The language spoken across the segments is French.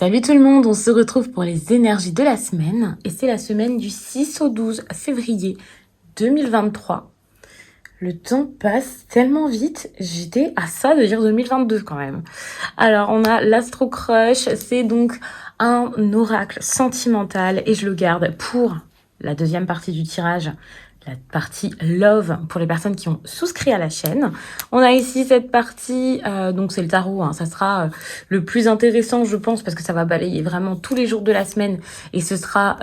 Salut tout le monde, on se retrouve pour les énergies de la semaine et c'est la semaine du 6 au 12 février 2023. Le temps passe tellement vite, j'étais à ça de dire 2022 quand même. Alors on a l'Astro Crush, c'est donc un oracle sentimental et je le garde pour la deuxième partie du tirage, la partie Love pour les personnes qui ont souscrit à la chaîne. On a ici cette partie, donc c'est le tarot, hein, ça sera le plus intéressant je pense parce que ça va balayer vraiment tous les jours de la semaine et ce sera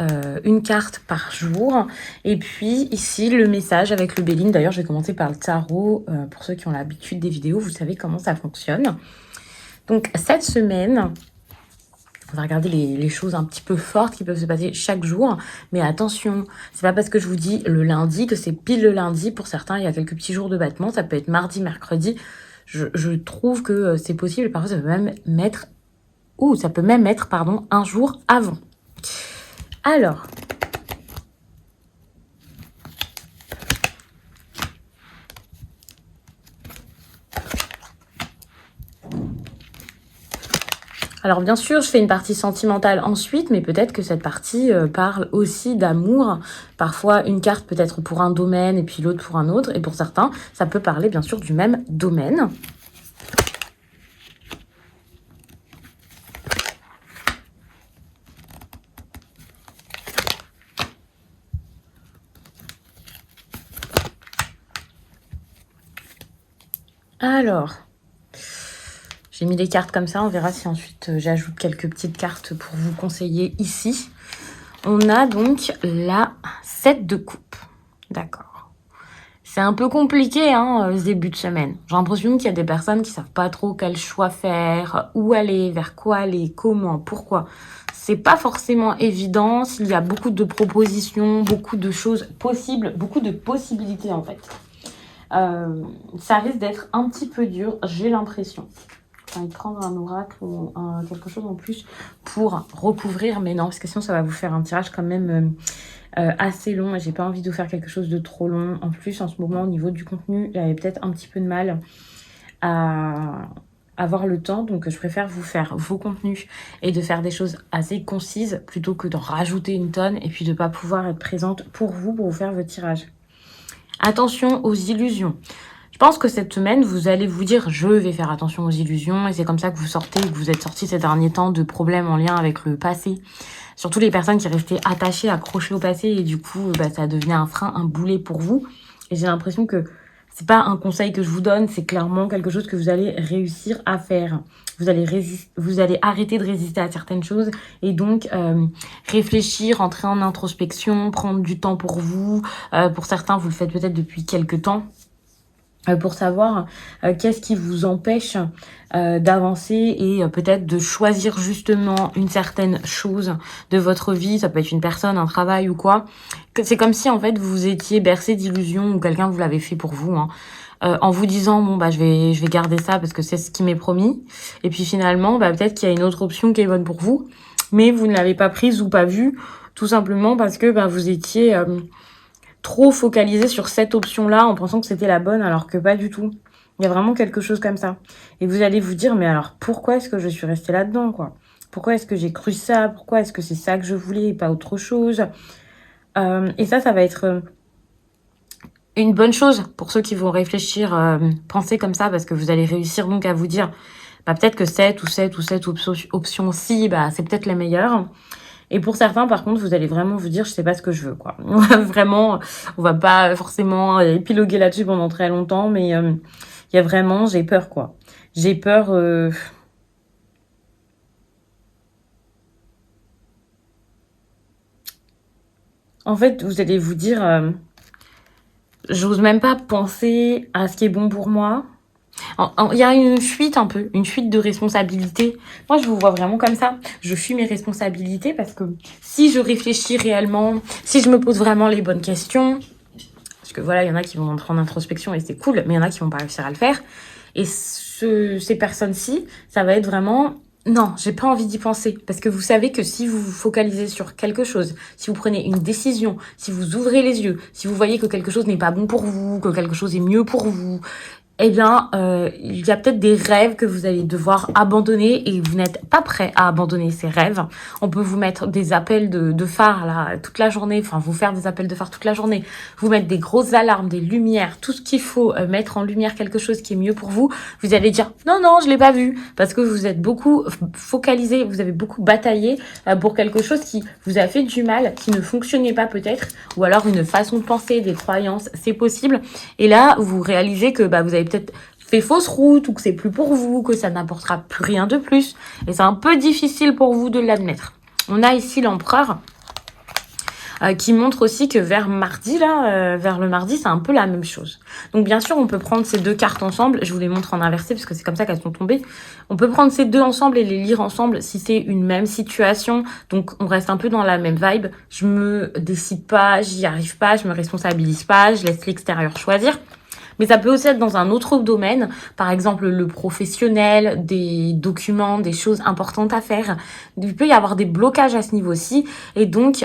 une carte par jour. Et puis ici le message avec le Béline, d'ailleurs je vais commencer par le tarot, pour ceux qui ont l'habitude des vidéos, vous savez comment ça fonctionne. Donc cette semaine, on va regarder les choses un petit peu fortes qui peuvent se passer chaque jour. Mais attention, c'est pas parce que je vous dis le lundi que c'est pile le lundi. Pour certains, il y a quelques petits jours de battement. Ça peut être mardi, mercredi. Je trouve que c'est possible. Parfois, ça peut même mettre... ça peut même être, un jour avant. Alors... Alors bien sûr, je fais une partie sentimentale ensuite, mais peut-être que cette partie parle aussi d'amour. Parfois, une carte peut être pour un domaine et puis l'autre pour un autre. Et pour certains, ça peut parler bien sûr du même domaine. Alors... j'ai mis des cartes comme ça, on verra si ensuite j'ajoute quelques petites cartes pour vous conseiller ici. On a donc la 7 de coupe. D'accord. C'est un peu compliqué, ce début de semaine. J'ai l'impression qu'il y a des personnes qui savent pas trop quel choix faire, où aller, vers quoi aller, comment, pourquoi. C'est pas forcément évident s'il y a beaucoup de propositions, beaucoup de choses possibles, beaucoup de possibilités en fait. Ça risque d'être un petit peu dur, j'ai l'impression. J'ai envie de prendre un oracle ou quelque chose en plus pour recouvrir, mais non, parce que sinon ça va vous faire un tirage quand même assez long et j'ai pas envie de vous faire quelque chose de trop long. En plus, en ce moment, au niveau du contenu, j'avais peut-être un petit peu de mal à avoir le temps, donc je préfère vous faire vos contenus et de faire des choses assez concises plutôt que d'en rajouter une tonne et puis de pas pouvoir être présente pour vous faire vos tirages. Attention aux illusions. Je pense que cette semaine, vous allez vous dire « je vais faire attention aux illusions » et c'est comme ça que vous sortez, que vous êtes sortis ces derniers temps de problèmes en lien avec le passé. Surtout les personnes qui restaient attachées, accrochées au passé et du coup, ça devenait un frein, un boulet pour vous. Et j'ai l'impression que c'est pas un conseil que je vous donne, c'est clairement quelque chose que vous allez réussir à faire. Vous allez arrêter de résister à certaines choses et donc réfléchir, entrer en introspection, prendre du temps pour vous. Pour certains, vous le faites peut-être depuis quelques temps. Pour savoir qu'est-ce qui vous empêche d'avancer et peut-être de choisir justement une certaine chose de votre vie. Ça peut être une personne, un travail ou quoi. C'est comme si en fait vous étiez bercé d'illusions ou quelqu'un vous l'avait fait pour vous. En vous disant bon je vais garder ça parce que c'est ce qui m'est promis. Et puis finalement peut-être qu'il y a une autre option qui est bonne pour vous, mais vous ne l'avez pas prise ou pas vue, tout simplement parce que vous étiez trop focalisé sur cette option-là en pensant que c'était la bonne alors que pas du tout. Il y a vraiment quelque chose comme ça. Et vous allez vous dire, mais alors pourquoi est-ce que je suis restée là-dedans, quoi? Pourquoi est-ce que j'ai cru ça? Pourquoi est-ce que c'est ça que je voulais et pas autre chose? Et ça va être une bonne chose pour ceux qui vont réfléchir, penser comme ça, parce que vous allez réussir donc à vous dire, peut-être que cette option-ci, c'est peut-être la meilleure. Et pour certains, par contre, vous allez vraiment vous dire, je sais pas ce que je veux, quoi. Vraiment, on va pas forcément épiloguer là-dessus pendant très longtemps, mais il y a vraiment, j'ai peur, quoi. J'ai peur... En fait, vous allez vous dire, j'ose même pas penser à ce qui est bon pour moi. Il y a une fuite un peu, une fuite de responsabilité. Moi, je vous vois vraiment comme ça. Je fuis mes responsabilités parce que si je réfléchis réellement, si je me pose vraiment les bonnes questions, parce que voilà, il y en a qui vont entrer en introspection et c'est cool, mais il y en a qui vont pas réussir à le faire. Et ces personnes-ci, ça va être vraiment... non, j'ai pas envie d'y penser. Parce que vous savez que si vous vous focalisez sur quelque chose, si vous prenez une décision, si vous ouvrez les yeux, si vous voyez que quelque chose n'est pas bon pour vous, que quelque chose est mieux pour vous, eh bien, il y a peut-être des rêves que vous allez devoir abandonner et vous n'êtes pas prêt à abandonner ces rêves. On peut vous mettre des appels de phare là, toute la journée, enfin vous faire des appels de phare toute la journée, vous mettre des grosses alarmes, des lumières, tout ce qu'il faut mettre en lumière quelque chose qui est mieux pour vous. Vous allez dire non, non, je l'ai pas vu parce que vous êtes beaucoup focalisé, vous avez beaucoup bataillé pour quelque chose qui vous a fait du mal, qui ne fonctionnait pas peut-être, ou alors une façon de penser, des croyances, c'est possible. Et là, vous réalisez que vous avez peut-être fait fausse route ou que c'est plus pour vous, que ça n'apportera plus rien de plus. Et c'est un peu difficile pour vous de l'admettre. On a ici l'empereur qui montre aussi que vers mardi, vers le mardi, c'est un peu la même chose. Donc bien sûr, on peut prendre ces deux cartes ensemble. Je vous les montre en inversé parce que c'est comme ça qu'elles sont tombées. On peut prendre ces deux ensemble et les lire ensemble si c'est une même situation. Donc on reste un peu dans la même vibe. Je me décide pas, j'y arrive pas, je me responsabilise pas, je laisse l'extérieur choisir. Mais ça peut aussi être dans un autre domaine, par exemple le professionnel, des documents, des choses importantes à faire. Il peut y avoir des blocages à ce niveau-ci. Et donc,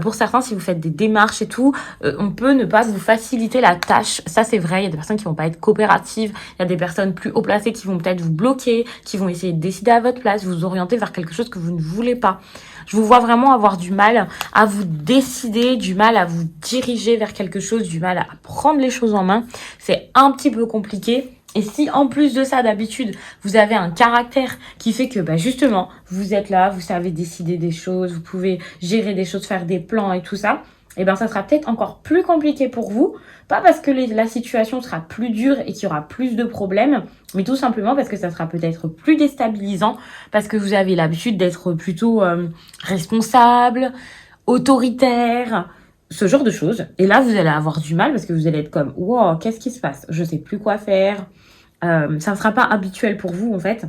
pour certains, si vous faites des démarches et tout, on peut ne pas vous faciliter la tâche. Ça, c'est vrai. Il y a des personnes qui vont pas être coopératives. Il y a des personnes plus haut placées qui vont peut-être vous bloquer, qui vont essayer de décider à votre place, vous orienter vers quelque chose que vous ne voulez pas. Je vous vois vraiment avoir du mal à vous décider, du mal à vous diriger vers quelque chose, du mal à prendre les choses en main. C'est un petit peu compliqué. Et si en plus de ça, d'habitude, vous avez un caractère qui fait que justement, vous êtes là, vous savez décider des choses, vous pouvez gérer des choses, faire des plans et tout ça, ça sera peut-être encore plus compliqué pour vous. Pas parce que la situation sera plus dure et qu'il y aura plus de problèmes, mais tout simplement parce que ça sera peut-être plus déstabilisant, parce que vous avez l'habitude d'être plutôt responsable, autoritaire, ce genre de choses. Et là, vous allez avoir du mal parce que vous allez être comme « Wow, qu'est-ce qui se passe? Je sais plus quoi faire. » Ça ne sera pas habituel pour vous, en fait.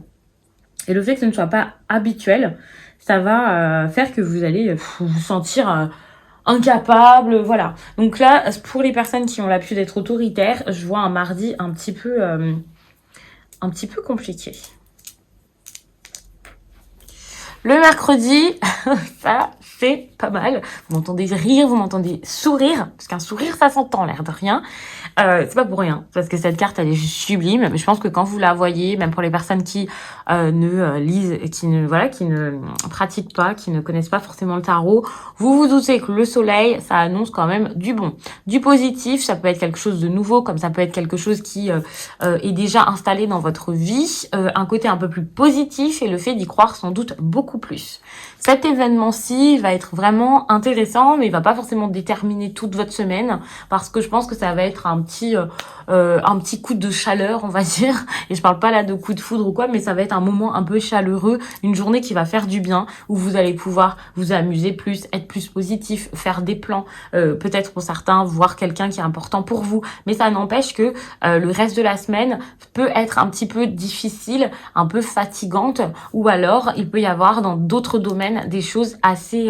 Et le fait que ce ne soit pas habituel, ça va faire que vous allez vous sentir incapable, voilà. Donc là, pour les personnes qui ont l'habitude d'être autoritaires, je vois un mardi un petit peu compliqué. Le mercredi, ça, c'est pas mal. Vous m'entendez rire, vous m'entendez sourire, parce qu'un sourire, ça s'entend, l'air de rien. C'est pas pour rien, parce que cette carte, elle est juste sublime. Mais je pense que quand vous la voyez, même pour les personnes qui ne lisent, qui ne pratiquent pas, qui ne connaissent pas forcément le tarot, vous vous doutez que le soleil, ça annonce quand même du bon, du positif. Ça peut être quelque chose de nouveau, comme ça peut être quelque chose qui est déjà installé dans votre vie, un côté un peu plus positif et le fait d'y croire sans doute beaucoup plus. Cet événement-ci va être vraiment intéressant, mais il va pas forcément déterminer toute votre semaine, parce que je pense que ça va être un petit coup de chaleur, on va dire. Et je parle pas là de coup de foudre ou quoi, mais ça va être un moment un peu chaleureux, une journée qui va faire du bien, où vous allez pouvoir vous amuser plus, être plus positif, faire des plans, peut-être pour certains, voir quelqu'un qui est important pour vous. Mais ça n'empêche que le reste de la semaine peut être un petit peu difficile, un peu fatigante, ou alors il peut y avoir dans d'autres domaines des choses assez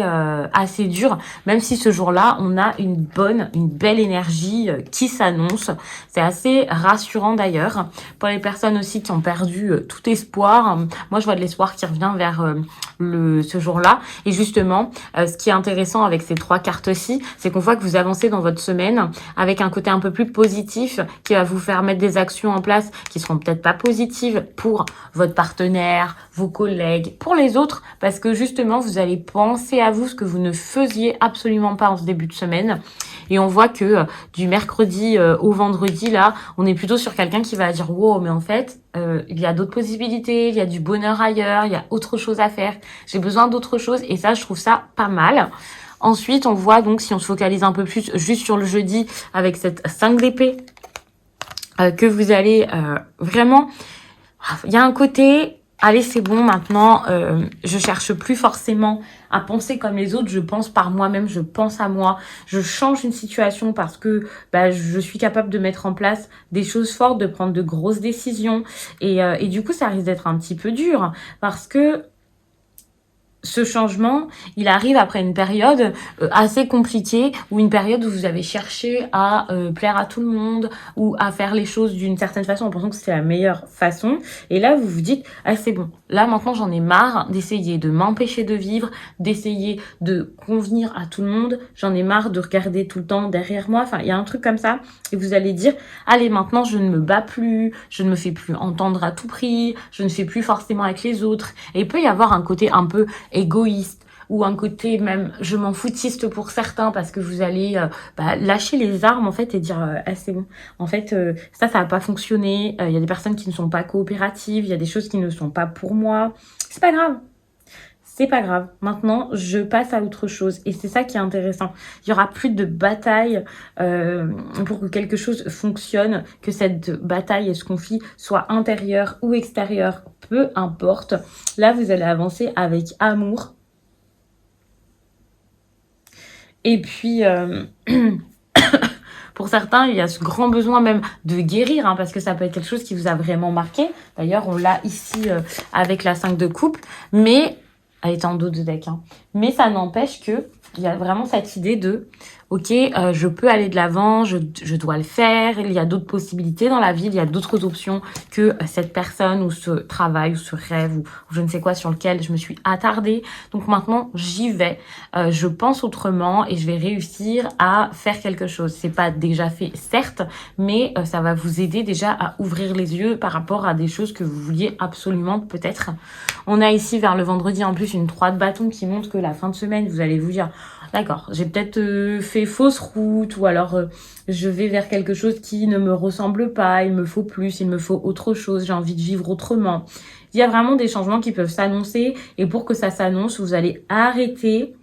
dures, même si ce jour-là, on a une belle énergie qui s'annonce. C'est assez rassurant d'ailleurs. Pour les personnes aussi qui ont perdu tout espoir, moi je vois de l'espoir qui revient vers ce jour-là. Et justement, ce qui est intéressant avec ces trois cartes-ci, c'est qu'on voit que vous avancez dans votre semaine avec un côté un peu plus positif qui va vous faire mettre des actions en place qui seront peut-être pas positives pour votre partenaire, vos collègues, pour les autres, parce que justement, vous allez penser à vous, ce que vous ne faisiez absolument pas en ce début de semaine. Et on voit que du mercredi au vendredi, là, on est plutôt sur quelqu'un qui va dire « Wow, mais en fait, il y a d'autres possibilités, il y a du bonheur ailleurs, il y a autre chose à faire. J'ai besoin d'autre chose. » Et ça, je trouve ça pas mal. Ensuite, on voit donc, si on se focalise un peu plus juste sur le jeudi, avec cette 5 d'épée, que vous allez vraiment... Il y a un côté... Allez, c'est bon, maintenant, je cherche plus forcément à penser comme les autres, je pense par moi-même, je pense à moi, je change une situation parce que je suis capable de mettre en place des choses fortes, de prendre de grosses décisions, et du coup, ça risque d'être un petit peu dur, parce que ce changement, il arrive après une période assez compliquée, ou une période où vous avez cherché à plaire à tout le monde, ou à faire les choses d'une certaine façon en pensant que c'était la meilleure façon. Et là, vous vous dites, ah c'est bon, là maintenant j'en ai marre d'essayer de m'empêcher de vivre, d'essayer de convenir à tout le monde, j'en ai marre de regarder tout le temps derrière moi, enfin il y a un truc comme ça, et vous allez dire, allez maintenant je ne me bats plus, je ne me fais plus entendre à tout prix, je ne fais plus forcément avec les autres. Et il peut y avoir un côté un peu égoïste, ou un côté même je m'en foutiste pour certains, parce que vous allez lâcher les armes en fait et dire ah c'est bon, en fait ça va pas fonctionner, il y a des personnes qui ne sont pas coopératives, il y a des choses qui ne sont pas pour moi, c'est pas grave. C'est pas grave. Maintenant, je passe à autre chose. Et c'est ça qui est intéressant. Il y aura plus de bataille pour que quelque chose fonctionne, que cette bataille et ce conflit soit intérieur ou extérieur, peu importe. Là, vous allez avancer avec amour. Et puis, pour certains, il y a ce grand besoin même de guérir, hein, parce que ça peut être quelque chose qui vous a vraiment marqué. D'ailleurs, on l'a ici avec la 5 de coupe. Mais elle est en dos de deck, hein. Mais ça n'empêche que il y a vraiment cette idée de ok, je peux aller de l'avant, je dois le faire, il y a d'autres possibilités dans la vie, il y a d'autres options que cette personne ou ce travail ou ce rêve ou je ne sais quoi sur lequel je me suis attardée. Donc maintenant, j'y vais, je pense autrement et je vais réussir à faire quelque chose. C'est pas déjà fait, certes, mais ça va vous aider déjà à ouvrir les yeux par rapport à des choses que vous vouliez absolument peut-être. On a ici vers le vendredi en plus une 3 de bâton qui montre que la fin de semaine, vous allez vous dire d'accord, j'ai peut-être fait fausse route, ou alors je vais vers quelque chose qui ne me ressemble pas, il me faut plus, il me faut autre chose, j'ai envie de vivre autrement. Il y a vraiment des changements qui peuvent s'annoncer, et pour que ça s'annonce, vous allez arrêter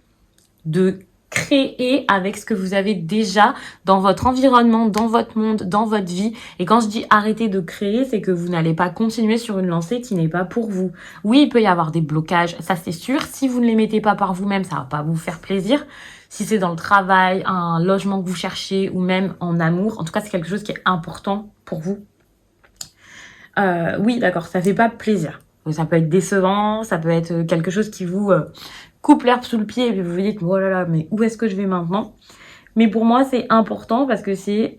de créer avec ce que vous avez déjà dans votre environnement, dans votre monde, dans votre vie. Et quand je dis arrêter de créer, c'est que vous n'allez pas continuer sur une lancée qui n'est pas pour vous. Oui, il peut y avoir des blocages, ça c'est sûr. Si vous ne les mettez pas par vous-même, ça va pas vous faire plaisir. Si c'est dans le travail, un logement que vous cherchez, ou même en amour, en tout cas c'est quelque chose qui est important pour vous. Oui, d'accord, ça fait pas plaisir. Ça peut être décevant, ça peut être quelque chose qui vous coupe l'herbe sous le pied et puis vous vous dites oh là là, mais où est-ce que je vais maintenant? Mais pour moi c'est important parce que c'est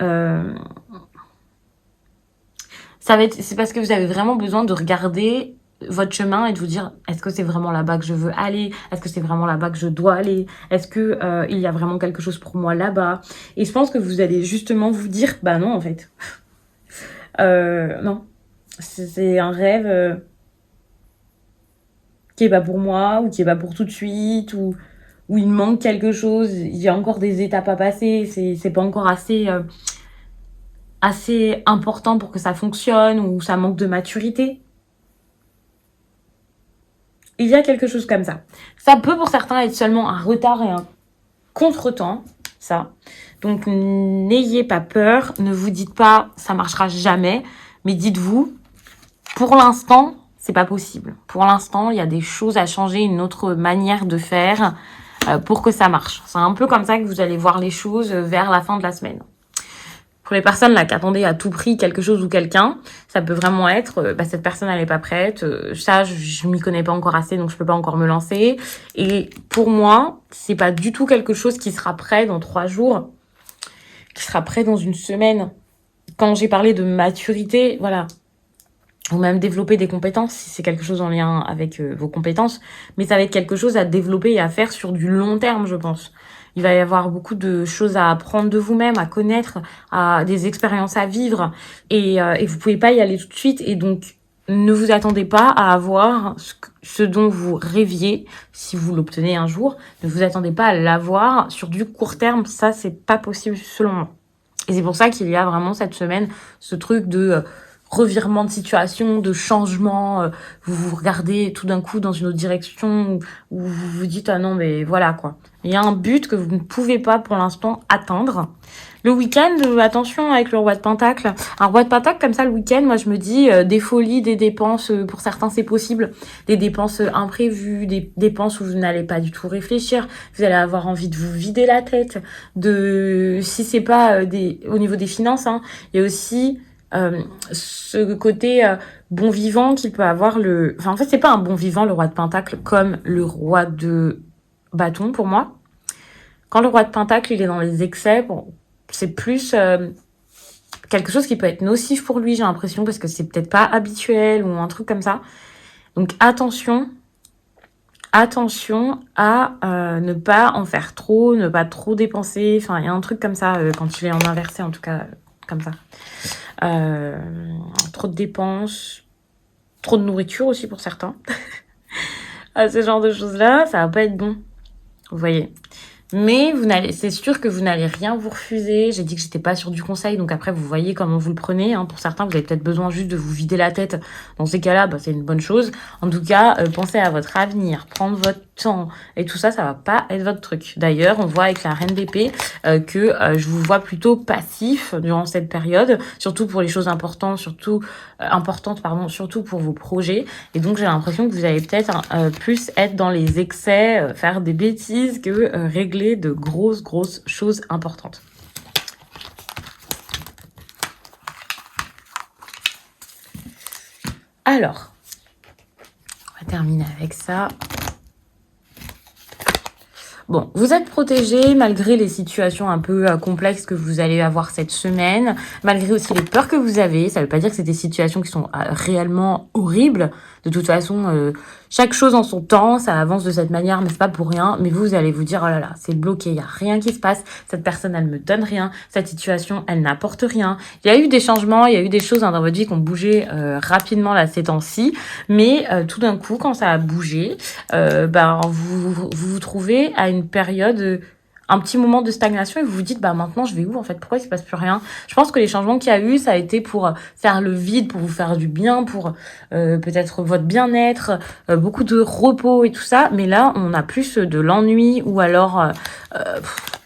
parce que vous avez vraiment besoin de regarder votre chemin et de vous dire est-ce que c'est vraiment là-bas que je veux aller, est-ce que c'est vraiment là-bas que je dois aller, est-ce que il y a vraiment quelque chose pour moi là-bas. Et je pense que vous allez justement vous dire bah non en fait non, c'est un rêve qui est pas pour moi, ou qui est pas pour tout de suite, ou où il manque quelque chose, il y a encore des étapes à passer, c'est pas encore assez important pour que ça fonctionne, ou ça manque de maturité. Il y a quelque chose comme ça. Ça peut pour certains être seulement un retard et un contretemps, ça. Donc n'ayez pas peur, ne vous dites pas ça marchera jamais, mais dites-vous pour l'instant c'est pas possible. Pour l'instant il y a des choses à changer, une autre manière de faire pour que ça marche. C'est un peu comme ça que vous allez voir les choses vers la fin de la semaine. Pour les personnes là qui attendaient à tout prix quelque chose ou quelqu'un, ça peut vraiment être cette personne elle est pas prête, ça je m'y connais pas encore assez donc je peux pas encore me lancer. Et pour moi, c'est pas du tout quelque chose qui sera prêt dans 3 jours, qui sera prêt dans une semaine. Quand j'ai parlé de maturité, voilà, ou même développer des compétences, si c'est quelque chose en lien avec vos compétences, mais ça va être quelque chose à développer et à faire sur du long terme, je pense. Il va y avoir beaucoup de choses à apprendre de vous-même, à connaître, à des expériences à vivre, et vous pouvez pas y aller tout de suite, et donc ne vous attendez pas à avoir ce dont vous rêviez, si vous l'obtenez un jour, ne vous attendez pas à l'avoir sur du court terme, ça c'est pas possible selon moi. Et c'est pour ça qu'il y a vraiment cette semaine ce truc de revirement de situation, de changement, vous vous regardez tout d'un coup dans une autre direction, où vous vous dites ah non mais voilà quoi. Il y a un but que vous ne pouvez pas pour l'instant atteindre. Le week-end, attention avec le roi de pentacle. Un roi de pentacle comme ça le week-end, moi je me dis des folies, des dépenses, pour certains c'est possible, des dépenses imprévues, des dépenses où vous n'allez pas du tout réfléchir, vous allez avoir envie de vous vider la tête, si c'est pas au niveau des finances, hein, il y a aussi ce côté bon vivant qu'il peut avoir Enfin, en fait, c'est pas un bon vivant, le roi de Pentacle, comme le roi de bâton, pour moi. Quand le roi de Pentacle, il est dans les excès, bon, c'est plus quelque chose qui peut être nocif pour lui, j'ai l'impression, parce que c'est peut-être pas habituel ou un truc comme ça. Donc, attention à ne pas en faire trop, ne pas trop dépenser. Enfin, il y a un truc comme ça, quand il est en inversé, en tout cas, comme ça. Trop de dépenses, trop de nourriture aussi pour certains. Ce genre de choses-là, ça va pas être bon. Vous voyez. Mais c'est sûr que vous n'allez rien vous refuser. J'ai dit que j'étais pas sûre du conseil, donc après vous voyez comment vous le prenez. Hein. Pour certains, vous avez peut-être besoin juste de vous vider la tête. Dans ces cas-là, c'est une bonne chose. En tout cas, pensez à votre avenir, prendre votre temps et tout ça, ça va pas être votre truc. D'ailleurs, on voit avec la reine d'épée que je vous vois plutôt passif durant cette période, surtout pour les choses importantes, surtout pour vos projets. Et donc, j'ai l'impression que vous allez peut-être plus être dans les excès, faire des bêtises que régler de grosses choses importantes. Alors, on va terminer avec ça. Bon, vous êtes protégé malgré les situations un peu complexes que vous allez avoir cette semaine, malgré aussi les peurs que vous avez. Ça veut pas dire que c'est des situations qui sont réellement horribles. De toute façon, chaque chose en son temps, ça avance de cette manière, mais c'est pas pour rien. Mais vous allez vous dire, oh là là, c'est bloqué, il y a rien qui se passe. Cette personne, elle me donne rien. Cette situation, elle n'apporte rien. Il y a eu des changements, il y a eu des choses dans votre vie qui ont bougé rapidement là ces temps-ci. Mais tout d'un coup, quand ça a bougé, vous trouvez à une période, un petit moment de stagnation et vous vous dites, maintenant, je vais où en fait? Pourquoi il se passe plus rien? Je pense que les changements qu'il y a eu, ça a été pour faire le vide, pour vous faire du bien, pour peut-être votre bien-être, beaucoup de repos et tout ça. Mais là, on a plus de l'ennui ou alors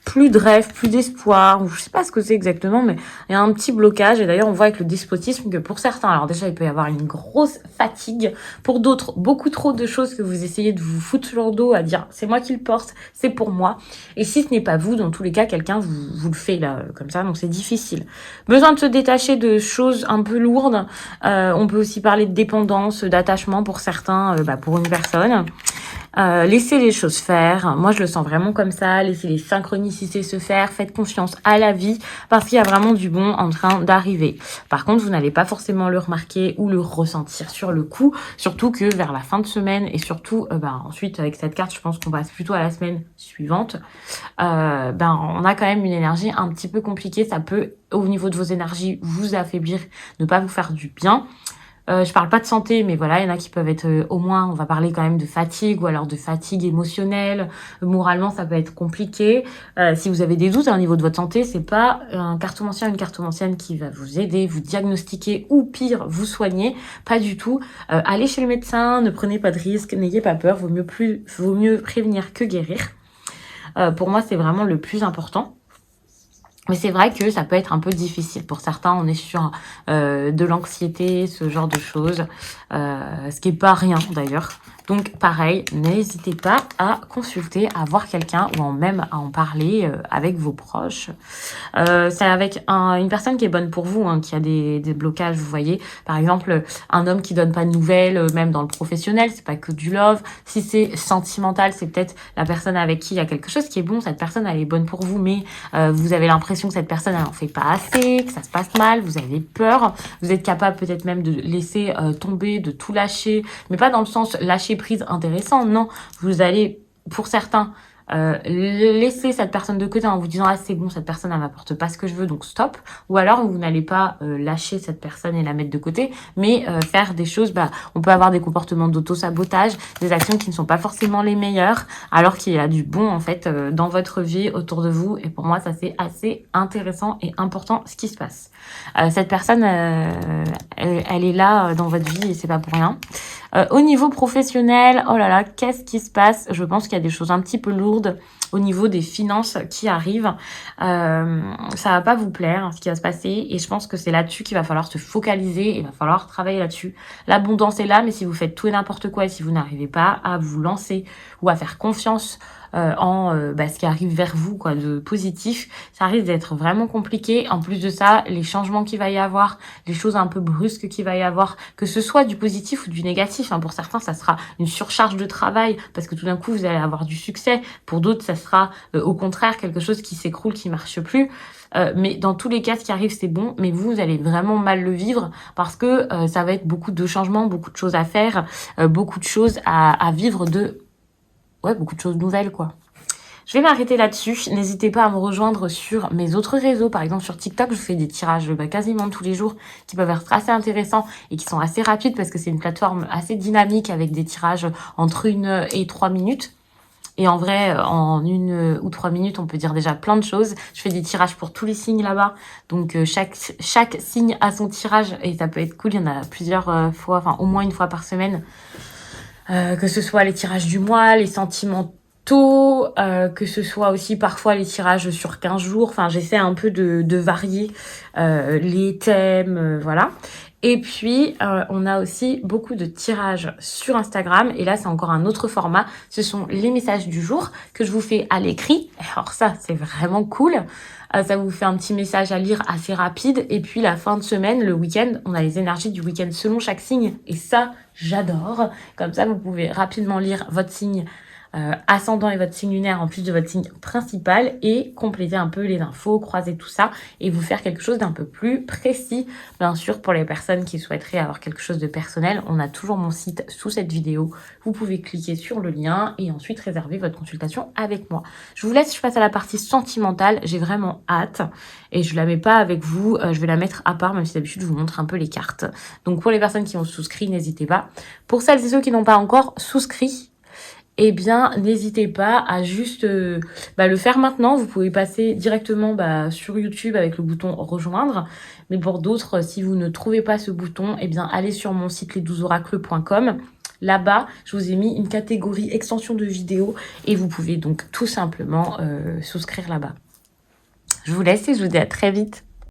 plus de rêve, plus d'espoir, ou je sais pas ce que c'est exactement, mais il y a un petit blocage. Et d'ailleurs, on voit avec le despotisme que pour certains, alors déjà, il peut y avoir une grosse fatigue. Pour d'autres, beaucoup trop de choses que vous essayez de vous foutre sur le dos à dire, c'est moi qui le porte, c'est pour moi. Et si ce n'est pas vous, dans tous les cas, quelqu'un vous le fait là, comme ça, donc c'est difficile. Besoin de se détacher de choses un peu lourdes. On peut aussi parler de dépendance, d'attachement pour certains, pour une personne. Laissez les choses faire. Moi, je le sens vraiment comme ça. Laissez les synchronicités se faire. Faites confiance à la vie parce qu'il y a vraiment du bon en train d'arriver. Par contre, vous n'allez pas forcément le remarquer ou le ressentir sur le coup. Surtout que vers la fin de semaine et surtout, ensuite, avec cette carte, je pense qu'on passe plutôt à la semaine suivante. On a quand même une énergie un petit peu compliquée. Ça peut, au niveau de vos énergies, vous affaiblir, ne pas vous faire du bien. Je parle pas de santé, mais voilà, il y en a qui peuvent être au moins, on va parler quand même de fatigue ou alors de fatigue émotionnelle. Moralement, ça peut être compliqué. Si vous avez des doutes au niveau de votre santé, c'est pas un cartomancien ou une cartomancienne qui va vous aider, vous diagnostiquer ou pire, vous soigner. Pas du tout. Allez chez le médecin, ne prenez pas de risques, n'ayez pas peur. Vaut mieux prévenir que guérir. Pour moi, c'est vraiment le plus important. Mais c'est vrai que ça peut être un peu difficile. Pour certains, on est sur de l'anxiété, ce genre de choses. Ce qui est pas rien d'ailleurs. Donc pareil, n'hésitez pas à consulter, à voir quelqu'un ou même à en parler avec vos proches. C'est avec une personne qui est bonne pour vous, qui a des blocages, vous voyez. Par exemple, un homme qui donne pas de nouvelles, même dans le professionnel, c'est pas que du love. Si c'est sentimental, c'est peut-être la personne avec qui il y a quelque chose qui est bon. Cette personne, elle est bonne pour vous, mais vous avez l'impression que cette personne, elle en fait pas assez, que ça se passe mal, vous avez peur. Vous êtes capable peut-être même de laisser tomber, de tout lâcher, mais pas dans le sens lâcher prise intéressant, non. Vous allez, pour certains, laisser cette personne de côté en vous disant, c'est bon, cette personne, elle m'apporte pas ce que je veux, donc stop. Ou alors, vous n'allez pas lâcher cette personne et la mettre de côté, mais faire des choses, on peut avoir des comportements d'auto-sabotage, des actions qui ne sont pas forcément les meilleures, alors qu'il y a du bon, en fait, dans votre vie, autour de vous. Et pour moi, ça, c'est assez intéressant et important, ce qui se passe. Cette personne, elle est là dans votre vie et c'est pas pour rien. Au niveau professionnel, oh là là, qu'est-ce qui se passe? Je pense qu'il y a des choses un petit peu lourdes au niveau des finances qui arrivent. Ça va pas vous plaire, ce qui va se passer. Et je pense que c'est là-dessus qu'il va falloir se focaliser. Il va falloir travailler là-dessus. L'abondance est là, mais si vous faites tout et n'importe quoi et si vous n'arrivez pas à vous lancer ou à faire confiance ce qui arrive vers vous, quoi, de positif. Ça risque d'être vraiment compliqué. En plus de ça, les changements qu'il va y avoir, les choses un peu brusques qu'il va y avoir, que ce soit du positif ou du négatif. Pour certains, ça sera une surcharge de travail parce que tout d'un coup, vous allez avoir du succès. Pour d'autres, ça sera au contraire quelque chose qui s'écroule, qui marche plus. Mais dans tous les cas, ce qui arrive, c'est bon. Mais vous allez vraiment mal le vivre parce que ça va être beaucoup de changements, beaucoup de choses à faire, beaucoup de choses à vivre beaucoup de choses nouvelles, quoi. Je vais m'arrêter là-dessus. N'hésitez pas à me rejoindre sur mes autres réseaux. Par exemple, sur TikTok, je fais des tirages quasiment tous les jours qui peuvent être assez intéressants et qui sont assez rapides parce que c'est une plateforme assez dynamique avec des tirages entre 1 et 3 minutes. Et en vrai, en 1 ou 3 minutes, on peut dire déjà plein de choses. Je fais des tirages pour tous les signes là-bas. Donc, chaque signe a son tirage et ça peut être cool. Il y en a plusieurs fois, enfin au moins une fois par semaine. Que ce soit les tirages du mois, les sentiments, que ce soit aussi parfois les tirages sur 15 jours. Enfin, j'essaie un peu de varier les thèmes, voilà. Et puis, on a aussi beaucoup de tirages sur Instagram. Et là, c'est encore un autre format. Ce sont les messages du jour que je vous fais à l'écrit. Alors ça, c'est vraiment cool. Ça vous fait un petit message à lire assez rapide. Et puis, la fin de semaine, le week-end, on a les énergies du week-end selon chaque signe. Et ça, j'adore. Comme ça, vous pouvez rapidement lire votre signe ascendant et votre signe lunaire en plus de votre signe principal et compléter un peu les infos, croiser tout ça et vous faire quelque chose d'un peu plus précis. Bien sûr, pour les personnes qui souhaiteraient avoir quelque chose de personnel, on a toujours mon site sous cette vidéo. Vous pouvez cliquer sur le lien et ensuite réserver votre consultation avec moi. Je vous laisse, je passe à la partie sentimentale. J'ai vraiment hâte et je la mets pas avec vous. Je vais la mettre à part, même si d'habitude je vous montre un peu les cartes. Donc pour les personnes qui ont souscrit, n'hésitez pas. Pour celles et ceux qui n'ont pas encore souscrit, eh bien, n'hésitez pas à juste le faire maintenant. Vous pouvez passer directement sur YouTube avec le bouton rejoindre. Mais pour d'autres, si vous ne trouvez pas ce bouton, eh bien, allez sur mon site les12oracles.com. Là-bas, je vous ai mis une catégorie extension de vidéos et vous pouvez donc tout simplement souscrire là-bas. Je vous laisse et je vous dis à très vite.